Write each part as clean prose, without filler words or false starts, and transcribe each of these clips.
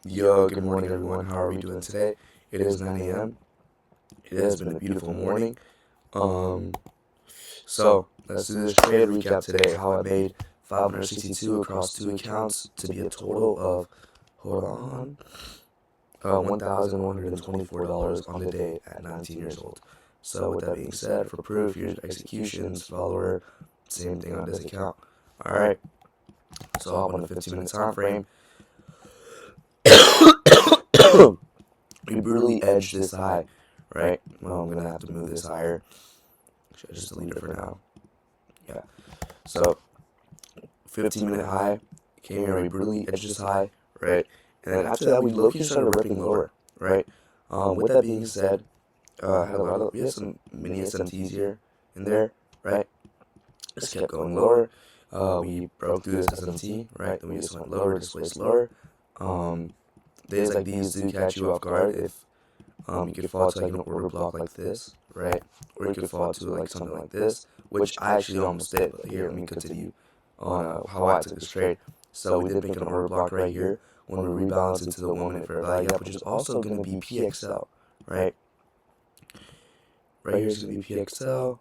Yo, good morning, everyone. How are we doing today? It is 9 a.m. It has been a beautiful morning. Um, let's do this trade recap today. How I made 562 across two accounts to be a total of, hold on, $1,124 on the day at 19 years old. So, with that being said, for proof, here's executions, follower, same thing on this account. All right, so I'll hop on a 15-minute time frame. We brutally edged this high, right? Well, I'm gonna have to move this higher. Should I just delete it for now? Yeah. So 15-minute high came here. We brutally edged this high, right? And then after that, we low-key started ripping lower, right? With that being said, we had some mini SMTs here and there, right? Just kept going lower. We broke through this SMT, right? Then we just went lower, displaced lower. Days like these do catch you off guard if you could fall to like an order block like this, right? Or you could fall to like something like this, which I actually almost did. But here, let me continue on how I took this trade. So we did make an order block right here when we rebalance into the 1 minute fair value gap, which is also going to be PXL, right? Right here is going to be PXL,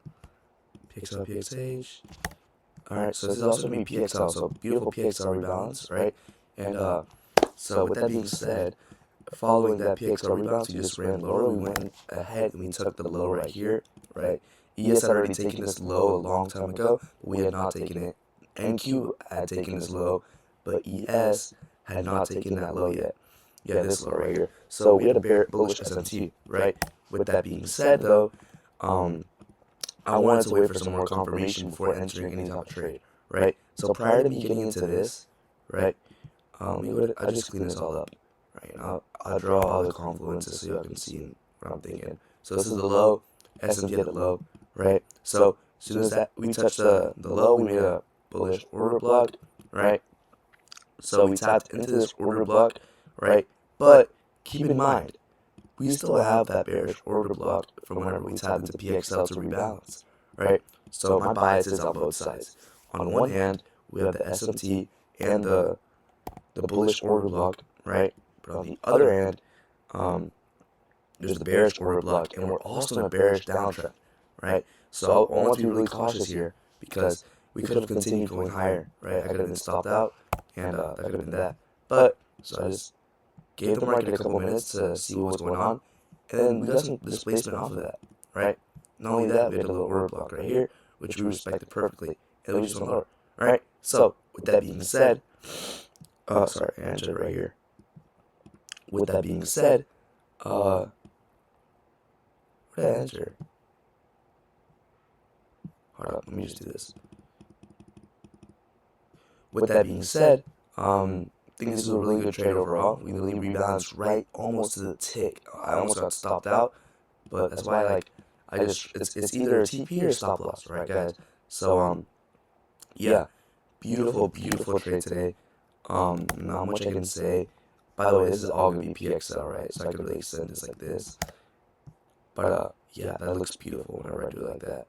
PXL, PXH. All right, so this is also going to be PXL, so beautiful PXL rebalance, right? And so with that being said, following that PXL rebalance, we just ran lower. We went ahead and we took the low right here, right? ES had already taken this low a long time ago, but we had not taken it. NQ had taken this low, but ES had not taken that low yet. Yeah, this low right here. So we had a bullish SMT, right? With that being said, though, um, I wanted to wait for some more confirmation before entering any type of trade, right? So prior to me getting into this, right? I just clean this all up, right? I'll draw all the confluences so y'all can see what I'm thinking. So this is the low, S&P at the low, right? So as soon as that we touched the low, we made a bullish order block, right? So we tapped into this order block, right? But keep in mind, we still have that bearish order block from whenever we tapped into PXL to rebalance, right? So my bias is on both sides. On one hand, we have the SMT and the bullish order block, right? But on the other hand, um, there's the bearish order block, and we're also in a bearish downtrend, right? So I want to be really cautious here because we could have continued going higher, right? I could have been stopped out, and that could have been that. But so I just gave the market a couple minutes to see what was going on, and then we got some displacement off of that, right? Not only that, we had a little order block right here, which we respected perfectly, and we just went lower, right? So with that being said, sorry, I entered right here. With that being said, what did I enter? Hold up, let me just do this. With that being said, I think this is a really good trade overall. We really rebalanced right almost to the tick. I almost got stopped out, but that's why it's either a TP or stop loss, right, guys? So yeah, beautiful trade today. Not much I can say. By the way, this is all gonna be PXL, right? So I could really extend this like this. But yeah, that looks beautiful whenever I do it like that.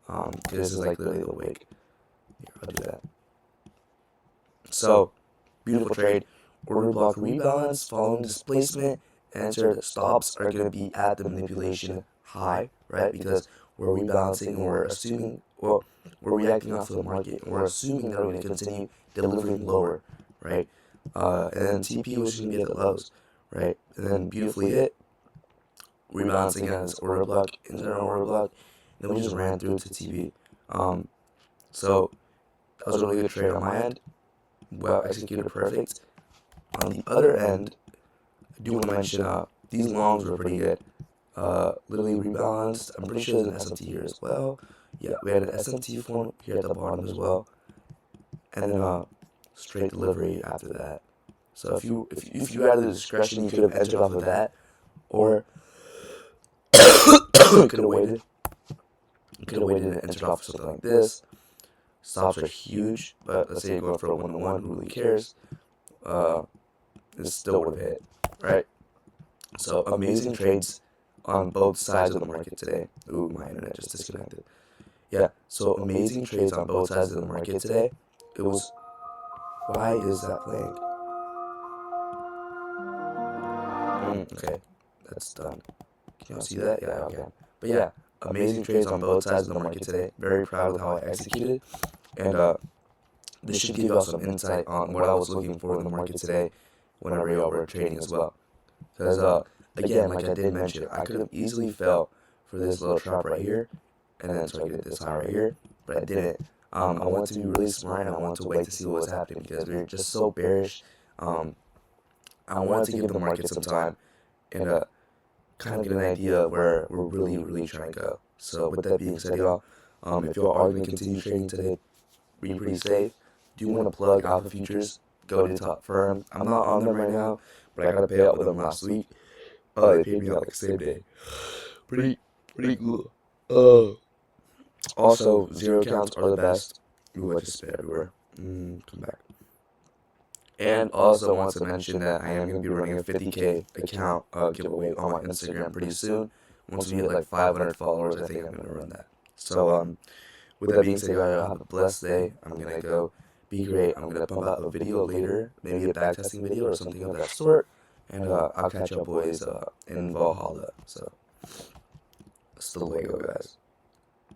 Cause this is like literally the wick. Here, I'll do that. So beautiful trade. Order block rebalance following displacement. Enter the stops are gonna be at the manipulation high, right? Because we're rebalancing and we're assuming, well, we're reacting off of the market and we're assuming that we're gonna continue delivering lower, right? And then TP was gonna be at the lows, right? And then beautifully hit, rebalancing as order block, internal order block, and then we just ran through to TB. So that was a really good trade on my end. Well executed, perfect. On the other end, I do want to mention these longs were pretty good. Literally rebalanced. I'm pretty sure there's an SMT here as well. Yeah, we had an SMT form here at the bottom as well, and then straight delivery after that. So if you had the discretion, you could have entered off of that, or could have waited. You could have waited and entered off of something like this. Stops are huge, but let's say you're going for a 1-on-1, who really cares? It still would have hit, right? So amazing trades on both sides of the market today. Ooh, my internet just disconnected. Yeah, so amazing trades on both sides of the market today. It was, why is that playing? Okay, that's done. Can y'all see that? Yeah, okay. But yeah, amazing trades on both sides of the market today. Very proud with how I executed. And this should give y'all some insight on what I was looking for in the market today whenever y'all were trading as well. Because, again, like I did mention, I could have easily fell for this little trap right here, and then so I get this high right here, but I didn't. I want to be really smart, and I want to wait to see what was happening because we are just so bearish. I wanted to give the market some time and kind of get an idea of where we're really trying to go. So with that being said, y'all, if y'all are going to continue trading today, be pretty safe. Do you want to plug Alpha Futures? Go to the top firm. I'm not on them right now, but I got to pay out with them last week. They paid me out like the same day. Pretty cool. Also, zero accounts are the best. Ooh, I just spit everywhere. Come back. And also want to mention that I am going to be running a 50K account giveaway on my Instagram pretty soon. Once we hit like 500 followers, I think I'm going to run that. So, with that being said, y'all have a blessed day. I'm going to go be great. I'm going to pump out a video later, maybe a back testing video or something of that sort. And I'll catch y'all boys in Valhalla. So, still the way go, guys.